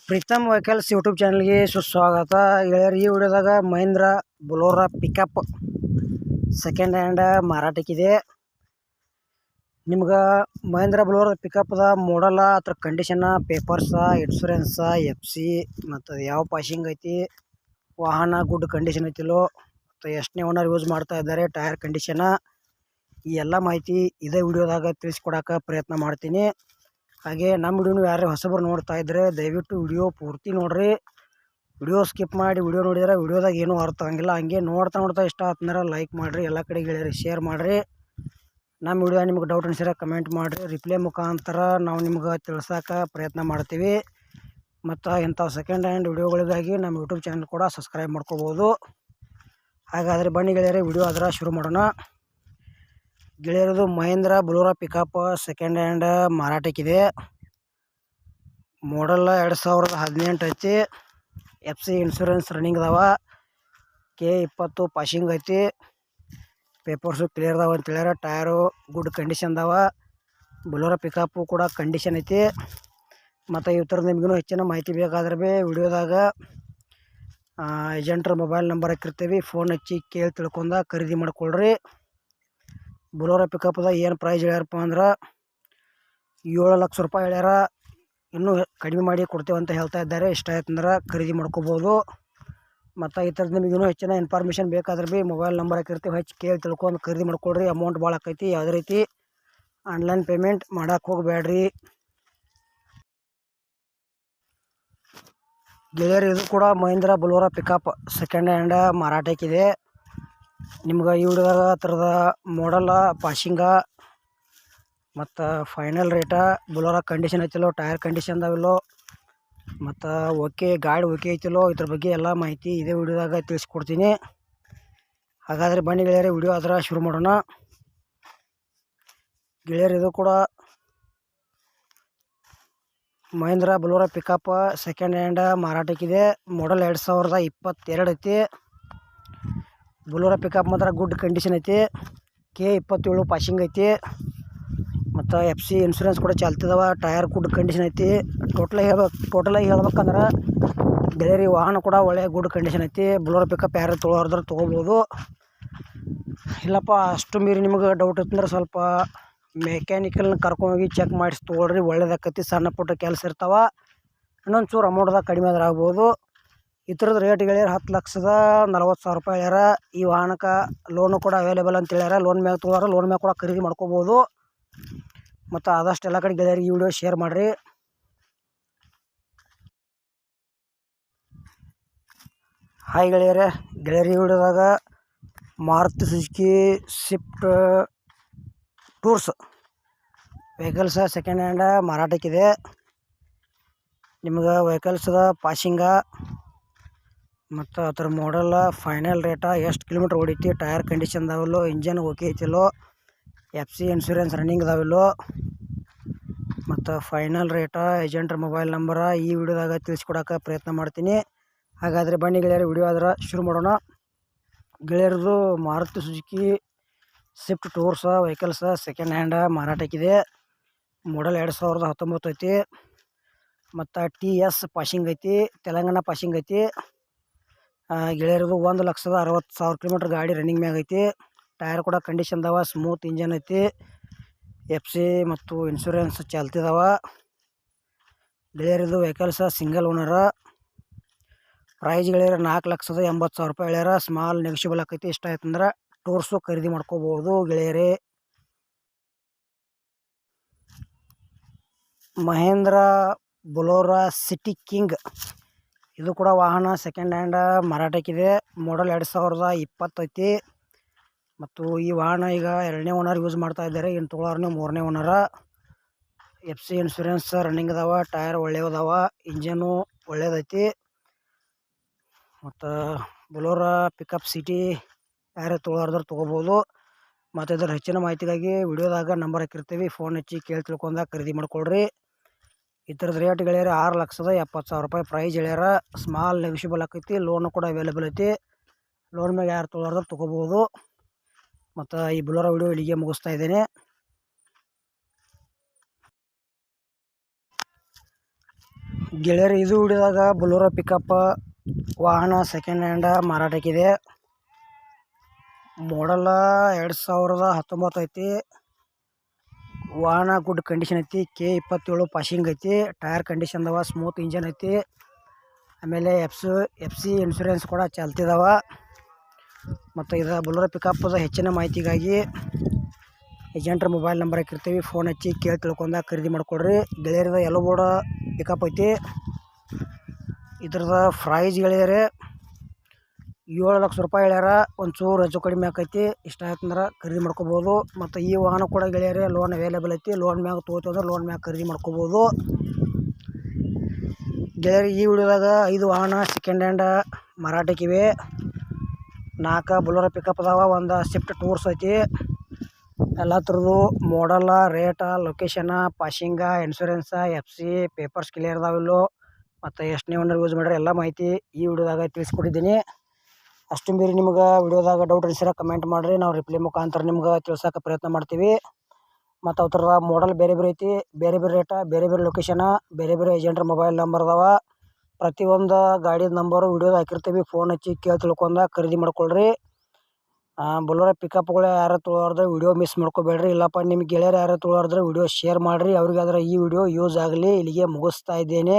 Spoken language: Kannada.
ಪ್ರೀತಮ್ ವೆಹಿಕಲ್ಸ್ ಯೂಟ್ಯೂಬ್ ಚಾನಲ್ಗೆ ಸುಸ್ವಾಗತ. ಈ ವಿಡಿಯೋದಾಗ Mahendra Bolero pickup second hand ಮಾರಾಟಕ್ಕಿದೆ. ನಿಮ್ಗೆ ಮಹೇಂದ್ರ ಬೊಲೊರೋ ಪಿಕಪ್ದ ಮಾಡಲ, ಅದ್ರ ಕಂಡೀಷನ್, ಪೇಪರ್ಸ, ಇನ್ಶೂರೆನ್ಸ, FC ಮತ್ತು ಯಾವ ಪಾಸಿಂಗ್ ಐತಿ, ವಾಹನ ಗುಡ್ ಕಂಡೀಷನ್ ಐತಿಲೋ, ಮತ್ತು ಎಷ್ಟನೇ ಓನರ್ ಯೂಸ್ ಮಾಡ್ತಾ ಇದ್ದಾರೆ, ಟೈರ್ ಕಂಡೀಷನ್, ಈ ಎಲ್ಲ ಮಾಹಿತಿ ಇದೇ ವಿಡಿಯೋದಾಗ ತಿಳಿಸ್ಕೊಡೋಕೆ ಪ್ರಯತ್ನ ಮಾಡ್ತೀನಿ. ಹಾಗೆ ನಮ್ಮ ವಿಡಿಯೋನು ಯಾರು ಹೊಸಬರು ನೋಡ್ತಾ ಇದ್ದರೆ ದಯವಿಟ್ಟು ವಿಡಿಯೋ ಪೂರ್ತಿ ನೋಡ್ರಿ. ವಿಡಿಯೋ ಸ್ಕಿಪ್ ಮಾಡಿ ವಿಡಿಯೋ ನೋಡಿದರೆ ವಿಡಿಯೋದಾಗ ಏನೂ ಅರ್ಥ ಆಗಂಗಿಲ್ಲ. ಹಂಗೆ ನೋಡ್ತಾ ಇಷ್ಟ ಆತಂದ್ರೆ ಲೈಕ್ ಮಾಡಿರಿ, ಎಲ್ಲ ಕಡೆ ಗೆಳೆಯರಿ ಶೇರ್ ಮಾಡಿರಿ. ನಮ್ಮ ವಿಡಿಯೋ ನಿಮ್ಗೆ ಡೌಟ್ ಅನ್ಸಿದ್ರೆ ಕಮೆಂಟ್ ಮಾಡಿರಿ, ರಿಪ್ಲೈ ಮುಖಾಂತರ ನಾವು ನಿಮ್ಗೆ ತಿಳ್ಸೋಕೆ ಪ್ರಯತ್ನ ಮಾಡ್ತೀವಿ. ಮತ್ತು ಇಂಥ ಸೆಕೆಂಡ್ ಹ್ಯಾಂಡ್ ವಿಡಿಯೋಗಳಿಗಾಗಿ ನಮ್ಮ ಯೂಟ್ಯೂಬ್ ಚಾನಲ್ ಕೂಡ ಸಬ್ಸ್ಕ್ರೈಬ್ ಮಾಡ್ಕೋಬೋದು. ಹಾಗಾದರೆ ಬನ್ನಿ ಗೆಳೆಯರೆ, ವಿಡಿಯೋ ಅದರ ಶುರು ಮಾಡೋಣ. ಗೆಳೆಯರದು Mahendra Bolero pickup second hand ಮಾರಾಟಕ್ಕಿದೆ. ಮಾಡಲ್ 2018 ಐತಿ. FC ಇನ್ಶೂರೆನ್ಸ್ ರನ್ನಿಂಗ್ ಅದಾವ. K20 ಪಾಸಿಂಗ್ ಐತಿ. ಪೇಪರ್ಸು ಕ್ಲಿಯರ್ ಅದಾವ ಅಂತ ಹೇಳ್ಯಾರ. ಟಯರು ಗುಡ್ ಕಂಡೀಷನ್ ಅದಾವ. ಬೊಲೊರೋ ಪಿಕಪ್ಪು ಕೂಡ ಕಂಡೀಷನ್ ಐತಿ. ಮತ್ತು ಈ ಥರ ನಿಮಗೂ ಹೆಚ್ಚಿನ ಮಾಹಿತಿ ಬೇಕಾದ್ರೆ ವಿಡಿಯೋದಾಗ ಏಜೆಂಟ್ರ ಮೊಬೈಲ್ ನಂಬರ್ ಹಾಕಿರ್ತೀವಿ, ಫೋನ್ ಹಚ್ಚಿ ಕೇಳಿ ತಿಳ್ಕೊಂಡ ಖರೀದಿ ಮಾಡ್ಕೊಳ್ರಿ. ಬೊಲೊರೋ ಪಿಕಪ್ದ ಏನು ಪ್ರೈಸ್ ಹೇಳ್ಯಾರಪ್ಪ ಅಂದ್ರೆ 7 ಲಕ್ಷ ರೂಪಾಯಿ ಹೇಳ್ಯಾರ. ಇನ್ನೂ ಕಡಿಮೆ ಮಾಡಿ ಕೊಡ್ತೇವೆ ಅಂತ ಹೇಳ್ತಾ ಇದ್ದಾರೆ. ಇಷ್ಟ ಆಯ್ತಂದ್ರೆ ಖರೀದಿ ಮಾಡ್ಕೋಬೋದು. ಮತ್ತು ಈ ಥರದ್ದು ನಿಮಗೂ ಹೆಚ್ಚಿನ ಇನ್ಫಾರ್ಮೇಷನ್ ಬೇಕಾದ್ರೆ ಮೊಬೈಲ್ ನಂಬರ್ ಹಾಕಿರ್ತೀವಿ, ಹಚ್ಚಿ ಕೇಳಿ ತಿಳ್ಕೊಂಡು ಖರೀದಿ ಮಾಡ್ಕೊಳ್ರಿ. ಅಮೌಂಟ್ ಭಾಳ ಆಕೈತಿ. ಯಾವುದೇ ರೀತಿ ಆನ್ಲೈನ್ ಪೇಮೆಂಟ್ ಮಾಡೋಕೆ ಹೋಗಬೇಡ್ರಿ ಗೆಳೆಯರು. ಇದು ಕೂಡ Mahindra Bolero pickup second hand ಮಾರಾಟಕ್ಕಿದೆ. ನಿಮ್ಗೆ ಈ ವಿಡಿಯೋದಾಗ ಥರದ ಮಾಡಲ, ಪಾಸಿಂಗ ಮತ್ತು ಫೈನಲ್ ರೇಟ, ಬೊಲೊರೋ ಕಂಡೀಷನ್ ಐತಿಲೋ, ಟೈರ್ ಕಂಡೀಷನ್ ಅದಾವಿಲ್ಲೋ, ಮತ್ತು ಗಾಡಿ ಓಕೆ ಐತಿಲೋ, ಇದ್ರ ಬಗ್ಗೆ ಎಲ್ಲ ಮಾಹಿತಿ ಇದೇ ವಿಡಿಯೋದಾಗ ತಿಳಿಸ್ಕೊಡ್ತೀನಿ. ಹಾಗಾದರೆ ಬನ್ನಿ ಗೆಳೆಯರೆ, ವಿಡಿಯೋ ಅದರ ಶುರು ಮಾಡೋಣ. ಗೆಳೆಯರು ಇದು ಕೂಡ Mahindra Bolero pickup second hand ಮಾರಾಟಕ್ಕಿದೆ. ಮಾಡಲ್ 2022 ಐತಿ. ಬೊಲೊರೋ ಪಿಕಪ್ ಮಾತ್ರ ಗುಡ್ ಕಂಡೀಷನ್ ಐತಿ. K27 ಪಾಸಿಂಗ್ ಐತಿ. ಮತ್ತು FC ಇನ್ಶೂರೆನ್ಸ್ ಕೂಡ ಚಾಲ್ತಿದಾವ. ಟಯರ್ ಗುಡ್ ಕಂಡೀಷನ್ ಐತಿ. ಟೋಟಲಾಗಿ ಹೇಳ್ಬೇಕಂದ್ರೆ ಗೆಳೆಯರಿ ವಾಹನ ಕೂಡ ಒಳ್ಳೆಯ ಗುಡ್ ಕಂಡೀಷನ್ ಐತಿ. ಬೊಲೊರೋ ಪಿಕಪ್ ಯಾರು ತೊಗೊಳೋದ್ರೆ ತೊಗೋಬೋದು. ಇಲ್ಲಪ್ಪ ಅಷ್ಟು ಮೀರಿ ನಿಮ್ಗೆ ಡೌಟ್ ಇತ್ತಂದ್ರೆ ಸ್ವಲ್ಪ ಮೆಕ್ಯಾನಿಕಲ್ನ ಕರ್ಕೊಂಡೋಗಿ ಚೆಕ್ ಮಾಡಿಸಿ ತೊಗೊಳ್ರಿ, ಒಳ್ಳೇದಾಕೈತಿ. ಸಣ್ಣ ಪುಟ್ಟ ಕೆಲಸ ಇರ್ತಾವೆ, ಇನ್ನೊಂದು ಚೂರು ಅಮೌಂಟ್ದಾಗ ಕಡಿಮೆ ಆದ್ರೆ ಆಗ್ಬೋದು. ಈ ಥರದ ರೇಟ್ ಗೆಳೆಯರು 10,40,000 ರೂಪಾಯಿ ಹೇಳ್ಯಾರ. ಈ ವಾಹನಕ್ಕೆ ಲೋನು ಕೂಡ ಅವೈಲೇಬಲ್ ಅಂತ ಹೇಳ್ಯಾರ. ಲೋನ್ ಮ್ಯಾಗ ತೊಗೊಳೋರು ಲೋನ್ ಮ್ಯಾಗ ಕೂಡ ಖರೀದಿ ಮಾಡ್ಕೋಬೋದು. ಮತ್ತು ಆದಷ್ಟು ಎಲ್ಲ ಕಡೆ ಗೆಳೆಯರಿಗೆ ಈ ವಿಡಿಯೋ ಶೇರ್ ಮಾಡಿರಿ. ಹಾಯ್ ಗೆಳೆಯರಿ, ಈ ವಿಡಿಯೋದಾಗ Maruti Suzuki Swift tours vehicles second hand ಮಾರಾಟಕ್ಕಿದೆ. ನಿಮ್ಗೆ ವೆಹಿಕಲ್ಸ್ದ ಪಾಸಿಂಗ ಮತ್ತು ಅದ್ರ ಮಾಡಲ್ಲ, ಫೈನಲ್ ರೇಟ, ಎಷ್ಟು ಕಿಲೋಮೀಟ್ರ್ ಹೊಡಿತಿ, ಟೈರ್ ಕಂಡೀಷನ್ ಅದಾವಿಲ್ಲೋ, ಇಂಜನ್ ಓಕೆ ಐತಿಲ್ಲೋ, FC ಇನ್ಶೂರೆನ್ಸ್ ರನ್ನಿಂಗ್ ಅದಾವಿಲ್ಲೋ, ಮತ್ತು ಫೈನಲ್ ರೇಟ, ಏಜೆಂಟ್ರ ಮೊಬೈಲ್ ನಂಬರ ಈ ವಿಡಿಯೋದಾಗ ತಿಳಿಸ್ಕೊಡೋಕೆ ಪ್ರಯತ್ನ ಮಾಡ್ತೀನಿ. ಹಾಗಾದರೆ ಬನ್ನಿ ಗೆಳೆಯರು, ವಿಡಿಯೋ ಅದರ ಶುರು ಮಾಡೋಣ. ಗೆಳೆಯರದು Maruti Suzuki Swift tours vehicles second hand ಮಾರಾಟಕ್ಕಿದೆ. ಮಾಡಲ್ 2019 ಐತಿ. ಮತ್ತು TS ಪಾಸಿಂಗ್ ಐತಿ. ತೆಲಂಗಾಣ ಪಾಸಿಂಗ್ ಐತಿ. ಗೆಳೆಯರದು 1,60,000 ಕಿಲೋಮೀಟ್ರ್ ಗಾಡಿ ರನ್ನಿಂಗ್ ಮ್ಯಾಗ ಐತಿ. ಟೈರ್ ಕೂಡ ಕಂಡೀಷನ್ ಅದಾವ. ಸ್ಮೂತ್ ಇಂಜನ್ ಐತಿ. FC ಮತ್ತು ಇನ್ಶೂರೆನ್ಸ್ ಚಾಲ್ತಿದಾವ. ಗೆಳೆಯರದು ವೆಹಿಕಲ್ಸ ಸಿಂಗಲ್ ಓನರ. ಪ್ರೈಸ್ ಗೆಳೆಯರು 4,80,000 ರೂಪಾಯಿ ಹೇಳ್ಯಾರ. ಸ್ಮಾಲ್ ನೆಗೋಷಿಯಬಲ್ ಆಕೈತಿ. ಇಷ್ಟ ಆಯ್ತಂದ್ರೆ ಟೂರ್ಸು ಖರೀದಿ ಮಾಡ್ಕೋಬೋದು ಗೆಳೆಯರೇ. ಮಹೇಂದ್ರ ಬೊಲೊರೋ ಸಿಟಿ ಕಿಂಗ್ ಇದು ಕೂಡ ವಾಹನ ಸೆಕೆಂಡ್ ಹ್ಯಾಂಡ್ ಮಾರಾಟಕ್ಕಿದೆ. ಮಾಡಲ್ 2020 ಐತಿ. ಮತ್ತು ಈ ವಾಹನ ಈಗ 2ನೇ ಓನರ್ ಯೂಸ್ ಮಾಡ್ತಾ ಇದ್ದಾರೆ. ಇನ್ನು ತೊಗೊಳೋರ್ನೇ 3ನೇ ಓನರ. FC ಇನ್ಶೂರೆನ್ಸ್ ರನ್ನಿಂಗ್ ಅದಾವ. ಟೈರ್ ಒಳ್ಳೆಯದಾವ. ಇಂಜನು ಒಳ್ಳೇದೈತಿ. ಮತ್ತು ಬೊಲೊರೋ ಪಿಕಪ್ ಸಿಟಿ ಯಾರೇ ತೊಗೊಳೋದ್ರೆ ತೊಗೋಬೋದು. ಮತ್ತು ಇದರ ಹೆಚ್ಚಿನ ಮಾಹಿತಿಗಾಗಿ ವಿಡಿಯೋದಾಗ ನಂಬರ್ ಹಾಕಿರ್ತೀವಿ, ಫೋನ್ ಹಚ್ಚಿ ಕೇಳಿ ತಿಳ್ಕೊಂಡ ಖರೀದಿ ಮಾಡ್ಕೊಳ್ರಿ. ಈ ಥರದ ರೇಟ್ ಗೆಳೆಯರು 6,70,000 ರೂಪಾಯಿ ಪ್ರೈಸ್ ಹೇಳ್ಯಾರ. ಸ್ಮಾಲ್ ನೆಗೋಷಿಯಬಲ್ ಆಕೈತಿ. ಲೋನು ಕೂಡ ಅವೈಲೇಬಲ್ ಐತಿ. ಲೋನ್ ಮ್ಯಾಗ ಯಾರು ತೊಗೊಳೋದ್ರೆ ತೊಗೋಬೋದು. ಮತ್ತು ಈ ಬೊಲೊರೋ ವಿಡಿಯೋ ಇಲ್ಲಿಗೆ ಮುಗಿಸ್ತಾ ಇದ್ದೇನೆ. ಗೆಳೆಯರು ಇದು ವಿಡಿಯೋದಾಗ ಬೊಲೊರೋ ಪಿಕಪ್ ವಾಹನ ಸೆಕೆಂಡ್ ಹ್ಯಾಂಡ ಮಾರಾಟಕ್ಕಿದೆ. ಮಾಡಲ್ಲ 2019 ಐತಿ. ವಾಹನ ಗುಡ್ ಕಂಡೀಷನ್ ಐತಿ. K27 ಪಾಸಿಂಗ್ ಐತಿ. ಟೈರ್ ಕಂಡೀಷನ್ ಅದಾವ. ಸ್ಮೂತ್ ಇಂಜನ್ ಐತಿ. ಆಮೇಲೆ FC ಇನ್ಶೂರೆನ್ಸ್ ಕೂಡ ಚಾಲ್ತಿದಾವ. ಮತ್ತು ಇದು ಬೊಲೊರೋ ಪಿಕಪ್ದ ಹೆಚ್ಚಿನ ಮಾಹಿತಿಗಾಗಿ ಏಜೆಂಟ್ರ ಮೊಬೈಲ್ ನಂಬರ್ ಹಾಕಿರ್ತೀವಿ. ಫೋನ್ ಹಚ್ಚಿ ಕೇಳಿ ತಿಳ್ಕೊಂಡ ಖರೀದಿ ಮಾಡ್ಕೊಳ್ರಿ. ಗೆಳೆಯರದ ಎಲ್ಲೋ ಬೋರ್ಡ್ ಪಿಕಪ್ ಐತಿ. ಇದ್ರದ ಪ್ರೈಸ್ ಗೆಳೆಯರೇ 7 ಲಕ್ಷ ರೂಪಾಯಿ ಹೇಳ್ಯಾರ. ಒಂಚೂರು ಹೆಚ್ಚು ಕಡಿಮೆ ಆಕೈತಿ. ಇಷ್ಟ ಆಯ್ತಂದ್ರೆ ಖರೀದಿ ಮಾಡ್ಕೋಬೋದು. ಮತ್ತು ಈ ವಾಹನ ಕೂಡ ಗೆಳೆಯರೇ ಲೋನ್ ಅವೈಲೇಬಲ್ ಐತಿ. ಲೋನ್ ಮ್ಯಾಗ ತೊಗೋತೀವಿ ಲೋನ್ ಮ್ಯಾಗ ಖರೀದಿ ಮಾಡ್ಕೋಬೋದು. ಗೆಳೆಯರಿ ಈ ವಿಡಿಯೋದಾಗ 5 ವಾಹನ ಸೆಕೆಂಡ್ ಹ್ಯಾಂಡ್ ಮಾರಾಟಕ್ಕಿವೆ. 4 ಬೊಲೊರೋ ಪಿಕಪ್ ಅದಾವ. ಒಂದು ಸ್ವಿಫ್ಟ್ ಟೂರ್ಸ್ ಐತಿ. ಎಲ್ಲ ಥರದ್ದು ಮಾಡಲ್ಲ, rate, ಲೊಕೇಶನ, ಪಾಸಿಂಗ, insurance, FC papers clear ಅದಾವಿಲ್ಲೋ, ಮತ್ತು ಎಷ್ಟನೇ ಓನರ್ ಯೂಸ್ ಮಾಡ್ರಿ ಎಲ್ಲ ಮಾಹಿತಿ ಈ ವಿಡಿಯೋದಾಗ ತಿಳಿಸ್ಕೊಟ್ಟಿದ್ದೀನಿ. ಅಷ್ಟು ಮೀರಿ ನಿಮ್ಗೆ ವಿಡಿಯೋದಾಗ ಡೌಟ್ ಅನಿಸಿರ ಕಮೆಂಟ್ ಮಾಡಿರಿ. ನಾವು ರಿಪ್ಲೈ ಮುಖಾಂತರ ನಿಮ್ಗೆ ತಿಳ್ಸೋಕೆ ಪ್ರಯತ್ನ ಮಾಡ್ತೀವಿ. ಮತ್ತು ಅವ್ರ ಥರದ ಮಾಡಲ್ ಬೇರೆ ಬೇರೆ ಐತಿ. ಬೇರೆ ಬೇರೆ ರೇಟ, ಬೇರೆ ಬೇರೆ ಲೊಕೇಶನ, ಬೇರೆ ಬೇರೆ ಏಜೆಂಟ್ರ ಮೊಬೈಲ್ ನಂಬರ್ ಅದಾವ. ಪ್ರತಿಯೊಂದು ಗಾಡಿದ ನಂಬರು ವಿಡಿಯೋದ ಹಾಕಿರ್ತೀವಿ. ಫೋನ್ ಹಚ್ಚಿ ಕೇಳಿ ತಿಳ್ಕೊಂಡ ಖರೀದಿ ಮಾಡ್ಕೊಳ್ರಿ. ಬೊಲೊರೋ ಪಿಕಪ್ಗಳು ಯಾರು ತೊಗೊಳೋದ್ರೆ ವಿಡಿಯೋ ಮಿಸ್ ಮಾಡ್ಕೋಬೇಡ್ರಿ. ಇಲ್ಲಪ್ಪ ನಿಮ್ಗೆ ಗೆಳೆಯರು ಯಾರು ತೊಗೊಳೋದ್ರೆ ವಿಡಿಯೋ ಶೇರ್ ಮಾಡಿರಿ. ಅವ್ರಿಗೆ ಈ ವಿಡಿಯೋ ಯೂಸ್ ಆಗಲಿ. ಇಲ್ಲಿಗೆ ಮುಗಿಸ್ತಾ ಇದ್ದೇನೆ.